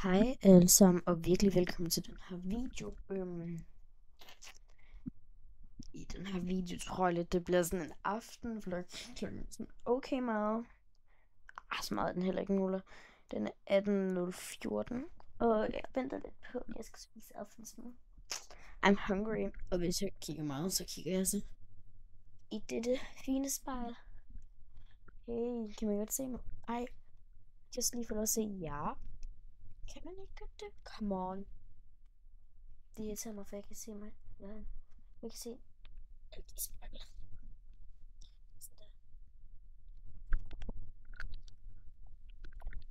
Hej alle sammen, og virkelig velkommen til den her video. I den her video tror jeg lidt, det bliver sådan en aftenvlog klokken sådan okay meget. Så meget er den heller ikke, Nuller. Den er 18:14, og jeg venter lidt på, at jeg skal spise aftensmad. I'm hungry, og hvis jeg kigger meget, så kigger jeg så i dette fine spejl. Hey, kan man godt se mig? Ej, jeg skal lige få lov at se ja. Kan man ikke godt det? Come on. Det irriterer mig, for jeg kan se mig. Ja, jeg kan se alt i spejlet.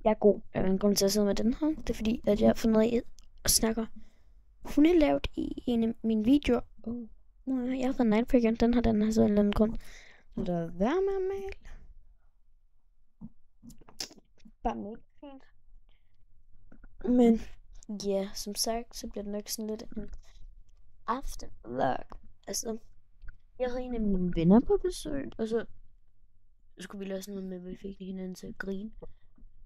Jeg er god. En grund til at sidde med den her, det er fordi, at jeg har fundet ud af at snakke. Hun er lavet i en af mine videoer. Jeg har fået Nightbreaker, den har så en eller anden grund. Så der være med at male. Bare mega fint. Men ja, som sagt, så bliver det nok sådan lidt en aftenvlog. Altså, jeg havde en af mine venner på besøg, og så skulle vi lave sådan noget med, at vi fik hinanden til at grine.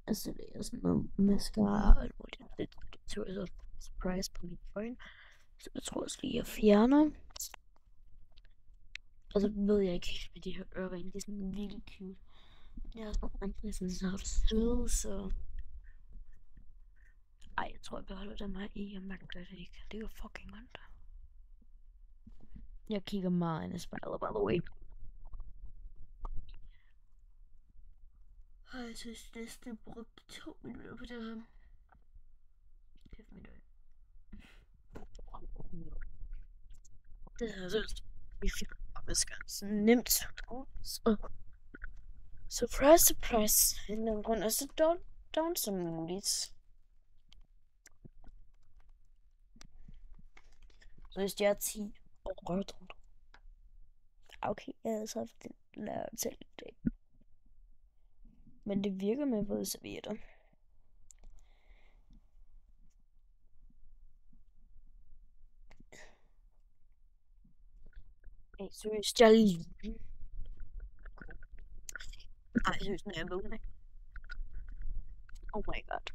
Altså, det er sådan noget mascara og alt muligt. Det tog jeg så surprise på min øjne. Så jeg tror også lige, jeg fjerner. Og så ved jeg ikke helt med de her øreringe. Det er sådan virkelig cute. Jeg har sådan andre sådan så søde, så... Ej, jeg tror, jeg beholder dem her i. Jeg magter det ikke. Det er fucking ondt. Jeg kigger meget ind i spejlet, by the way. Jeg synes næsten, jeg brugte 2 minutter på det her. Kæft mit øje. Det her synes vi fik så nemt. Så surprise, surprise. En eller anden grund er så down som muligt. Så hvis jeg er 10 og rødt. Okay, jeg havde så haft den lavet til i dag. Men det virker med våde servietter. Hey, seriøst, jeg lige... Ej, seriøst, når jeg vågner. Oh my god.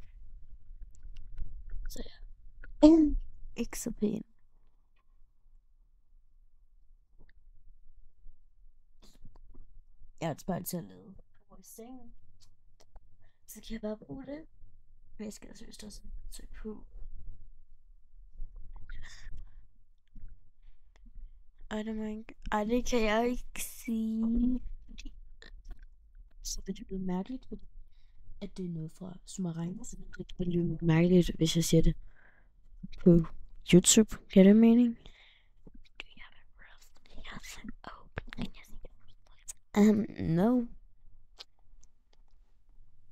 Så ja. Ikke så pæn. Jeg har et spejl til at lade på i sengen. Så kan jeg bare bruge det. Men jeg skal seriøst også søge på. Ej, det kan jeg ikke sige. Så vil det blive mærkeligt, fordi at det er noget fra Sumarein. Så det bliver mærkeligt, hvis jeg siger det på YouTube. Giver det mening? No.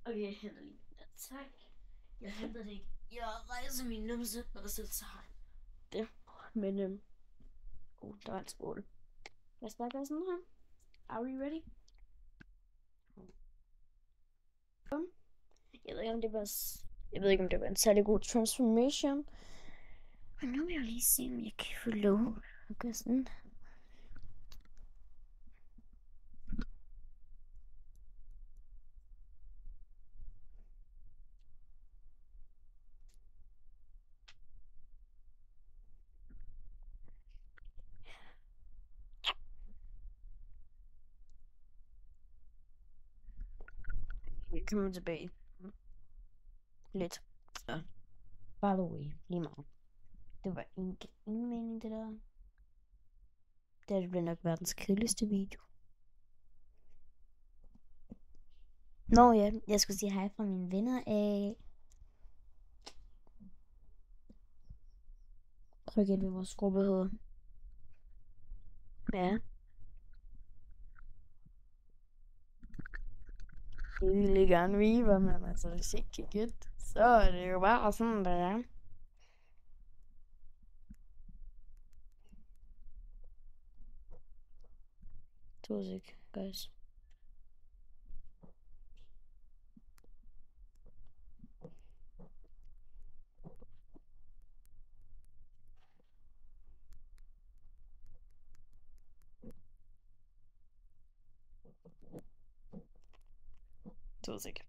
Okay, jeg henter lige den. Tak. Jeg henter det ikke. Jeg rejser min numse, og så tager det. Men der var en skål. Jeg snakker sådan her. Are we ready? Jeg ved ikke, om det var en særlig god transformation. Men nu vil jeg lige se, om jeg kan få lov at gøre sådan. Jeg kommer tilbage. Lidt. Så. By the way, lige meget. Det var ingen mening, det der. Det bliver nok verdens kedeligste video. Nå ja, jeg skulle sige hej fra mine venner af. Prøv at gætte, hvad vores gruppe hedder. Ja. Jeg ville gerne vide, hvad man altså hvis ikke kan gætte. Så er det jo bare sådan, der er. Tosik, guys. Tosik.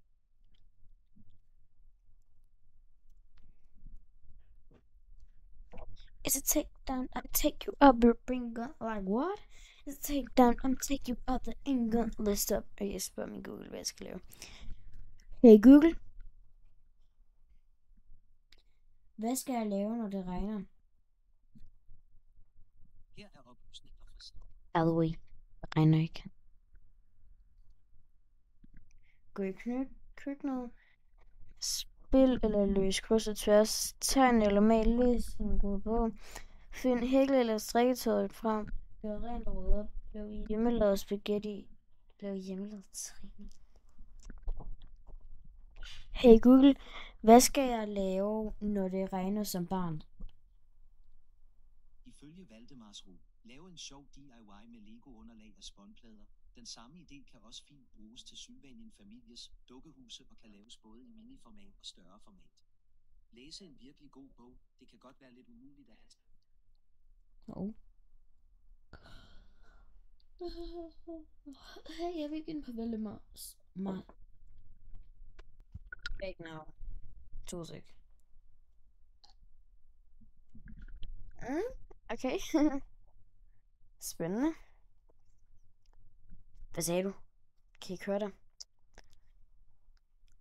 It's a takedown. I'm take you up your bring gun. Like what? It's a takedown. I'm take you up the gun. List up. Og jeg spørger min Google, hvad jeg skal lave. Hey Google. Hvad skal jeg lave, når det regner? Her er oplysninger fra Alway. Det regner ikke. Gå i køkkenet. Spil eller løs kryds og tværs. Tegn eller mal. Læs en god bog. Find hækle eller strikketøjet frem. Gør rent og rydde op. Lav hjemmelavet spaghetti. Lav hjemmelavet træning. Hey Google, hvad skal jeg lave, når det regner som barn? Ifølge Valdemars Ro, lave en sjov DIY med Lego-underlag og spånplader. Den samme idé kan også fint bruges til Sylvanien families dukkehuse og kan laves både i miniformat og større format. Læse en virkelig god bog, det kan godt være lidt umuligt at have. Hey, jeg vil ikke ind på Valdemars. Ikke now. 2 sek. Okay. Spændende. Hvad sagde du? Kan I ikke høre dig?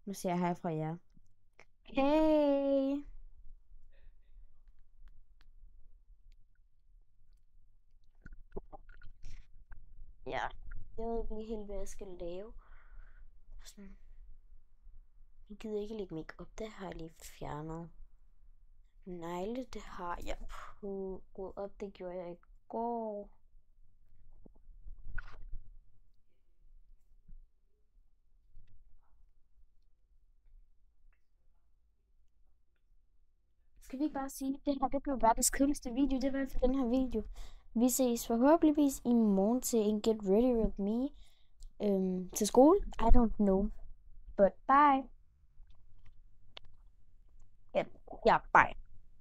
Nu siger jeg hej fra jer. Hey! Ja, jeg ved ikke lige helt, hvad jeg skal lave. Sådan. Jeg gider ikke lægge make op, det har jeg lige fjernet. Negle, det har jeg på rød op, det gjorde jeg i går. Skal vi ikke bare sige, at det her det blev verdens kedeligste video, det var for den her video. Vi ses forhåbentligvis i morgen til en Get Ready With Me til skole. I don't know, but bye. Yeah, bye.